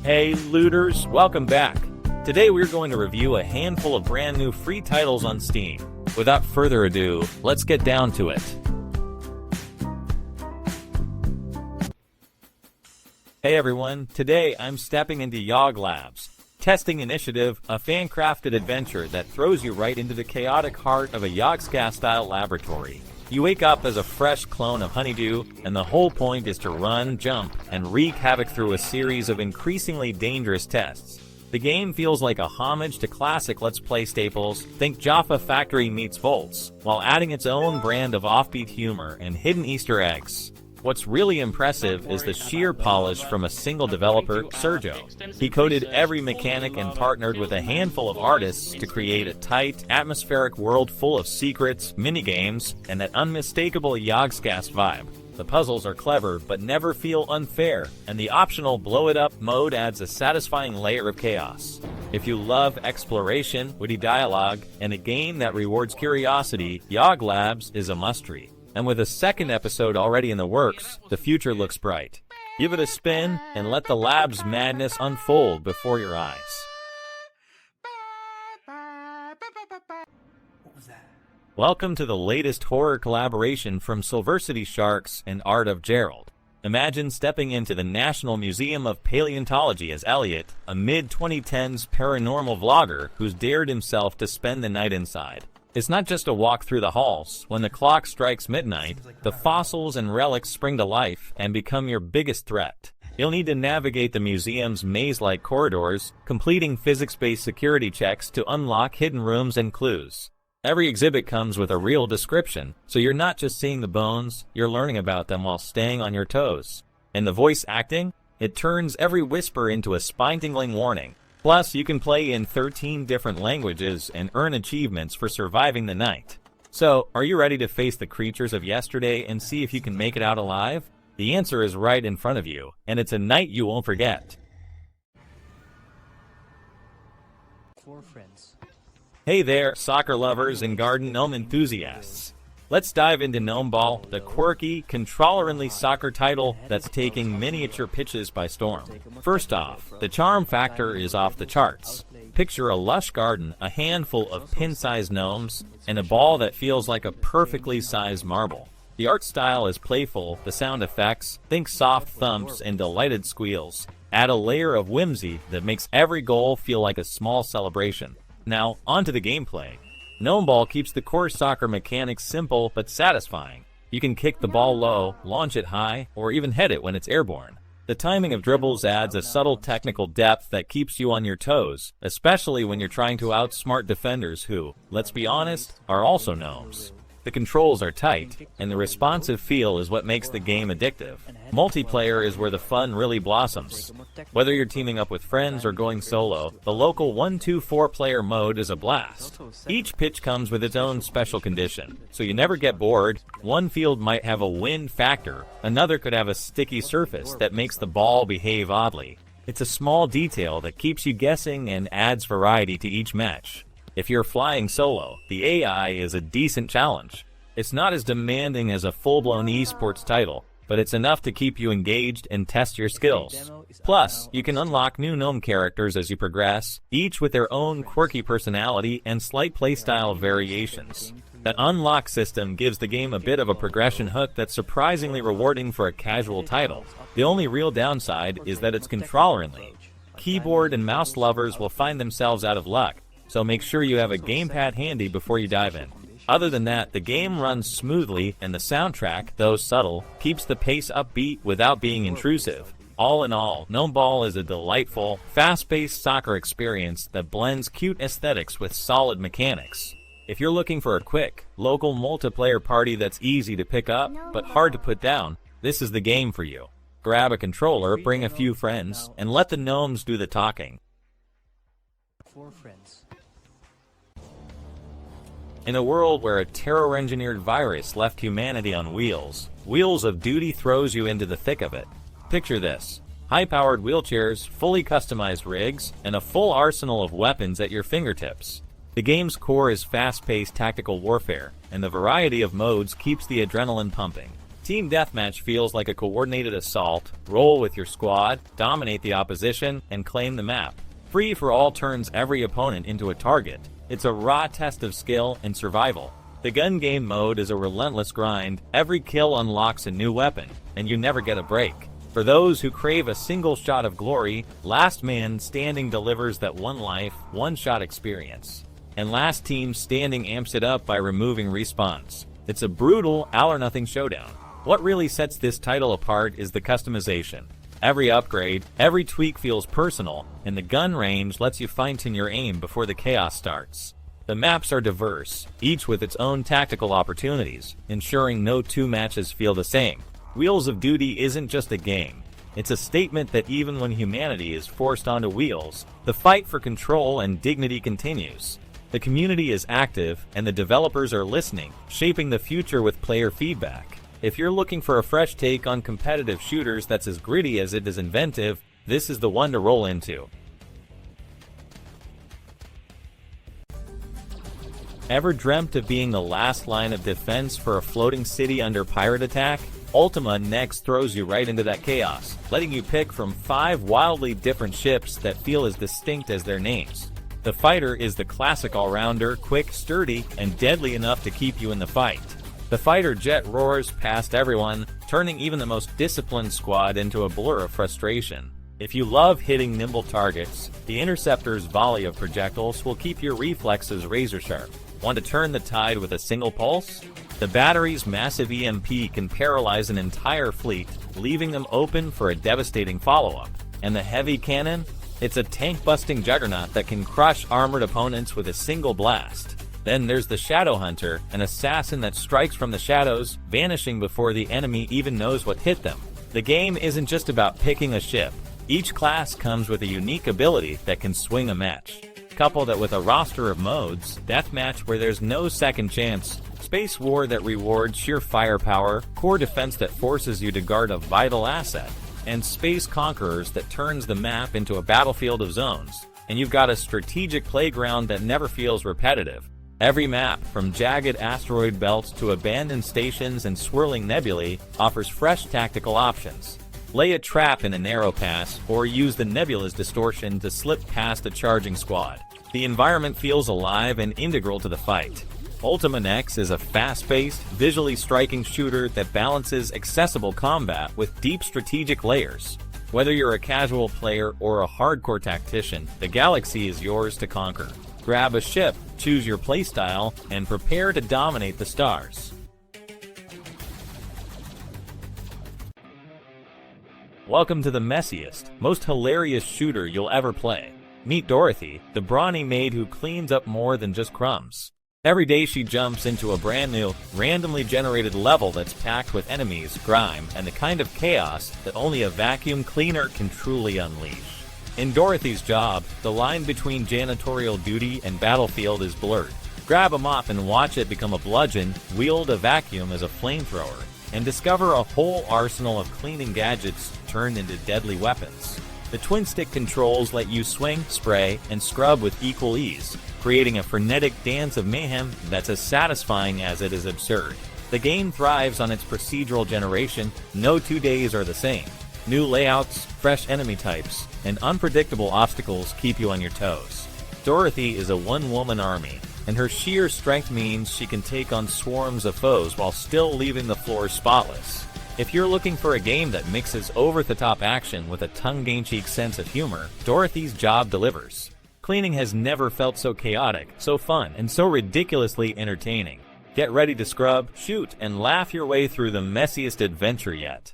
Hey looters, welcome back. Today we're going to review a handful of brand new free titles on Steam. Without further ado, let's get down to it. Hey everyone, today I'm stepping into Yogg Labs. Testing Initiative, a fan-crafted adventure that throws you right into the chaotic heart of a Yogscast-style laboratory. You wake up as a fresh clone of Honeydew, and the whole point is to run, jump, and wreak havoc through a series of increasingly dangerous tests. The game feels like a homage to classic Let's Play staples, think Jaffa Factory meets Volts, while adding its own brand of offbeat humor and hidden Easter eggs. What's really impressive is the sheer polish from a single developer, Sergio. He coded every mechanic and partnered with a handful of artists to create a tight, atmospheric world full of secrets, minigames, and that unmistakable Yogscast vibe. The puzzles are clever but never feel unfair, and the optional Blow It Up mode adds a satisfying layer of chaos. If you love exploration, witty dialogue, and a game that rewards curiosity, Yogg Labs is a must-read. And with a second episode already in the works, the future looks bright. Give it a spin and let the lab's madness unfold before your eyes. What was that? Welcome to the latest horror collaboration from Silversity Sharks and Art of Gerald. Imagine stepping into the National Museum of Paleontology as Elliot, a mid-2010s paranormal vlogger who's dared himself to spend the night inside. It's not just a walk through the halls. When the clock strikes midnight, the fossils and relics spring to life and become your biggest threat. You'll need to navigate the museum's maze-like corridors, completing physics-based security checks to unlock hidden rooms and clues. Every exhibit comes with a real description, so you're not just seeing the bones, you're learning about them while staying on your toes. And the voice acting? It turns every whisper into a spine-tingling warning. Plus, you can play in 13 different languages and earn achievements for surviving the night. So, are you ready to face the creatures of yesterday and see if you can make it out alive? The answer is right in front of you, and it's a night you won't forget. Hey there, soccer lovers and garden gnome enthusiasts. Let's dive into Gnomeball, the quirky, controller-friendly soccer title that's taking miniature pitches by storm. First off, the charm factor is off the charts. Picture a lush garden, a handful of pin-sized gnomes, and a ball that feels like a perfectly sized marble. The art style is playful, the sound effects, think soft thumps and delighted squeals, add a layer of whimsy that makes every goal feel like a small celebration. Now, onto the gameplay. Gnomeball keeps the core soccer mechanics simple but satisfying. You can kick the ball low, launch it high, or even head it when it's airborne. The timing of dribbles adds a subtle technical depth that keeps you on your toes, especially when you're trying to outsmart defenders who, let's be honest, are also gnomes. The controls are tight, and the responsive feel is what makes the game addictive. Multiplayer is where the fun really blossoms. Whether you're teaming up with friends or going solo, the local 1-2-4 player mode is a blast. Each pitch comes with its own special condition, so you never get bored. One field might have a wind factor, another could have a sticky surface that makes the ball behave oddly. It's a small detail that keeps you guessing and adds variety to each match. If you're flying solo, the AI is a decent challenge. It's not as demanding as a full-blown esports title, but it's enough to keep you engaged and test your skills. Plus, you can unlock new gnome characters as you progress, each with their own quirky personality and slight playstyle variations. That unlock system gives the game a bit of a progression hook that's surprisingly rewarding for a casual title. The only real downside is that it's controller-friendly. Keyboard and mouse lovers will find themselves out of luck, so make sure you have a gamepad handy before you dive in. Other than that, the game runs smoothly, and the soundtrack, though subtle, keeps the pace upbeat without being intrusive. All in all, Gnomeball is a delightful, fast-paced soccer experience that blends cute aesthetics with solid mechanics. If you're looking for a quick, local multiplayer party that's easy to pick up, but hard to put down, this is the game for you. Grab a controller, bring a few friends, and let the gnomes do the talking. In a world where a terror-engineered virus left humanity on wheels, Wheels of Duty throws you into the thick of it. Picture this: high-powered wheelchairs, fully customized rigs, and a full arsenal of weapons at your fingertips. The game's core is fast-paced tactical warfare, and the variety of modes keeps the adrenaline pumping. Team Deathmatch feels like a coordinated assault. Roll with your squad, dominate the opposition, and claim the map. Free for all turns every opponent into a target. It's a raw test of skill and survival. The gun game mode is a relentless grind. Every kill unlocks a new weapon, and you never get a break. For those who crave a single shot of glory, Last Man Standing delivers that one life, one shot experience. And Last Team Standing amps it up by removing respawns. It's a brutal all-or-nothing showdown. What really sets this title apart is the customization. Every upgrade, every tweak feels personal, and the gun range lets you fine-tune your aim before the chaos starts. The maps are diverse, each with its own tactical opportunities, ensuring no two matches feel the same. Wheels of Duty isn't just a game. It's a statement that even when humanity is forced onto wheels, the fight for control and dignity continues. The community is active, and the developers are listening, shaping the future with player feedback. If you're looking for a fresh take on competitive shooters that's as gritty as it is inventive, this is the one to roll into. Ever dreamt of being the last line of defense for a floating city under pirate attack? Ultima next throws you right into that chaos, letting you pick from 5 wildly different ships that feel as distinct as their names. The fighter is the classic all-rounder, quick, sturdy, and deadly enough to keep you in the fight. The fighter jet roars past everyone, turning even the most disciplined squad into a blur of frustration. If you love hitting nimble targets, the Interceptor's volley of projectiles will keep your reflexes razor-sharp. Want to turn the tide with a single pulse? The battery's massive EMP can paralyze an entire fleet, leaving them open for a devastating follow-up. And the heavy cannon? It's a tank-busting juggernaut that can crush armored opponents with a single blast. Then there's the Shadow Hunter, an assassin that strikes from the shadows, vanishing before the enemy even knows what hit them. The game isn't just about picking a ship. Each class comes with a unique ability that can swing a match. Couple that with a roster of modes: Deathmatch where there's no second chance, Space War that rewards sheer firepower, Core Defense that forces you to guard a vital asset, and Space Conquerors that turns the map into a battlefield of zones. And you've got a strategic playground that never feels repetitive. Every map, from jagged asteroid belts to abandoned stations and swirling nebulae, offers fresh tactical options. Lay a trap in a narrow pass, or use the nebula's distortion to slip past a charging squad. The environment feels alive and integral to the fight. Ultima Next is a fast-paced, visually striking shooter that balances accessible combat with deep strategic layers. Whether you're a casual player or a hardcore tactician, the galaxy is yours to conquer. Grab a ship, choose your playstyle, and prepare to dominate the stars. Welcome to the messiest, most hilarious shooter you'll ever play. Meet Dorothy, the brawny maid who cleans up more than just crumbs. Every day she jumps into a brand new, randomly generated level that's packed with enemies, grime, and the kind of chaos that only a vacuum cleaner can truly unleash. In Dorothy's job, the line between janitorial duty and battlefield is blurred. Grab a mop and watch it become a bludgeon, wield a vacuum as a flamethrower, and discover a whole arsenal of cleaning gadgets turned into deadly weapons. The twin-stick controls let you swing, spray, and scrub with equal ease, creating a frenetic dance of mayhem that's as satisfying as it is absurd. The game thrives on its procedural generation. No 2 days are the same. New layouts, fresh enemy types, and unpredictable obstacles keep you on your toes. Dorothy is a one-woman army, and her sheer strength means she can take on swarms of foes while still leaving the floor spotless. If you're looking for a game that mixes over-the-top action with a tongue-in-cheek sense of humor, Dorothy's job delivers. Cleaning has never felt so chaotic, so fun, and so ridiculously entertaining. Get ready to scrub, shoot, and laugh your way through the messiest adventure yet.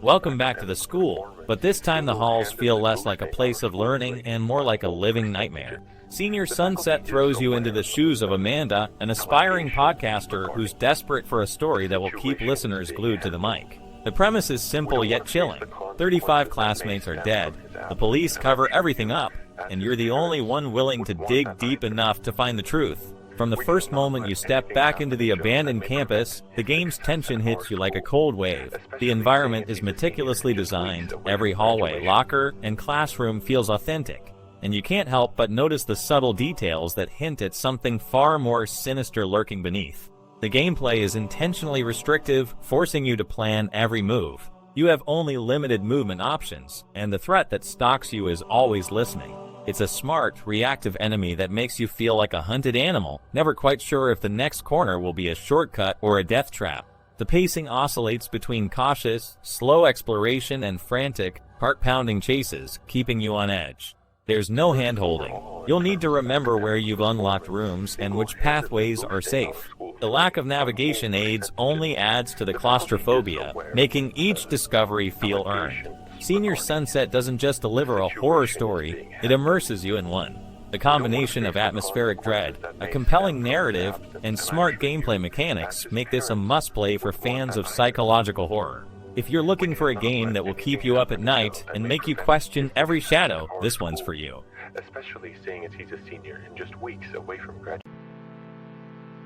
Welcome back to the school, but this time the halls feel less like a place of learning and more like a living nightmare. Senior Sunset throws you into the shoes of Amanda, an aspiring podcaster who's desperate for a story that will keep listeners glued to the mic. The premise is simple yet chilling. 35 classmates are dead, the police cover everything up, and you're the only one willing to dig deep enough to find the truth. From the first moment you step back into the abandoned campus, the game's tension hits you like a cold wave. The environment is meticulously designed. Every hallway, locker, and classroom feels authentic. and you can't help but notice the subtle details that hint at something far more sinister lurking beneath. The gameplay is intentionally restrictive, forcing you to plan every move. You have only limited movement options, and the threat that stalks you is always listening. It's a smart, reactive enemy that makes you feel like a hunted animal, never quite sure if the next corner will be a shortcut or a death trap. The pacing oscillates between cautious, slow exploration and frantic, heart-pounding chases, keeping you on edge. There's no hand-holding. You'll need to remember where you've unlocked rooms and which pathways are safe. The lack of navigation aids only adds to the claustrophobia, making each discovery feel earned. Senior Sunset doesn't just deliver a horror story, it immerses you in one. The combination of atmospheric dread, a compelling narrative, and smart gameplay mechanics make this a must-play for fans of psychological horror. If you're looking for a game that will keep you up at night and make you question every shadow, this one's for you. Especially seeing as he's a senior and just weeks away from graduation.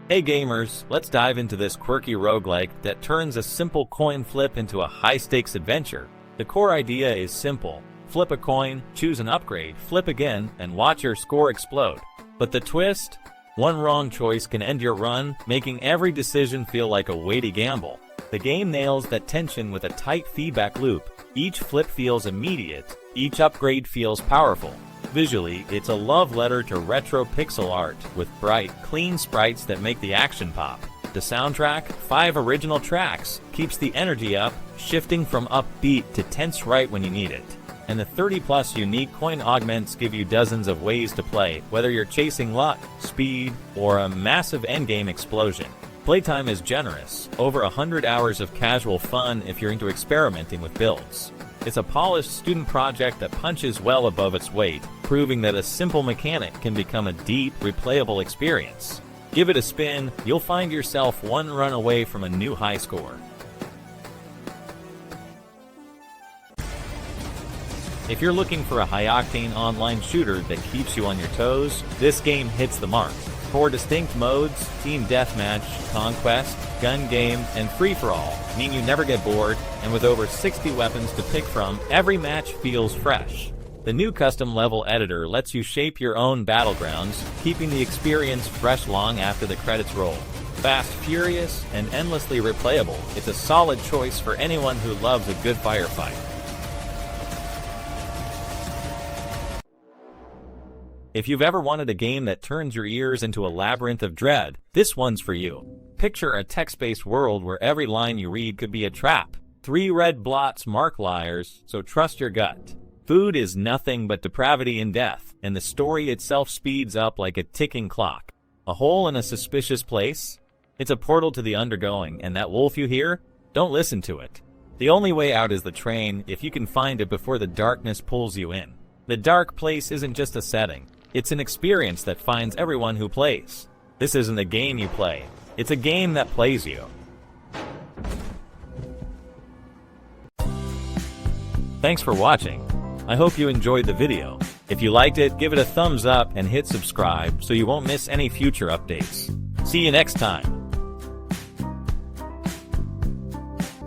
Hey gamers, let's dive into this quirky roguelike that turns a simple coin flip into a high-stakes adventure. The core idea is simple. Flip a coin, choose an upgrade, flip again, and watch your score explode. But the twist? One wrong choice can end your run, making every decision feel like a weighty gamble. The game nails that tension with a tight feedback loop. Each flip feels immediate, each upgrade feels powerful. Visually, it's a love letter to retro pixel art, with bright, clean sprites that make the action pop. The soundtrack, 5 original tracks, keeps the energy up, shifting from upbeat to tense right when you need it. And the 30+ unique coin augments give you dozens of ways to play, whether you're chasing luck, speed, or a massive endgame explosion. Playtime is generous, over 100 hours of casual fun if you're into experimenting with builds. It's a polished student project that punches well above its weight, proving that a simple mechanic can become a deep, replayable experience. Give it a spin, you'll find yourself one run away from a new high score. If you're looking for a high-octane online shooter that keeps you on your toes, this game hits the mark. 4 distinct modes, Team Deathmatch, Conquest, Gun Game, and Free-for-all, mean you never get bored, and with over 60 weapons to pick from, every match feels fresh. The new custom level editor lets you shape your own battlegrounds, keeping the experience fresh long after the credits roll. Fast, furious, and endlessly replayable, it's a solid choice for anyone who loves a good firefight. If you've ever wanted a game that turns your ears into a labyrinth of dread, this one's for you. Picture a text-based world where every line you read could be a trap. 3 red blots mark liars, so trust your gut. Food is nothing but depravity and death, and the story itself speeds up like a ticking clock. A hole in a suspicious place? It's a portal to the undergoing, and that wolf you hear? Don't listen to it. The only way out is the train, if you can find it before the darkness pulls you in. The dark place isn't just a setting. It's an experience that finds everyone who plays. This isn't a game you play. It's a game that plays you. Thanks for watching. I hope you enjoyed the video. If you liked it, give it a thumbs up and hit subscribe so you won't miss any future updates. See you next time.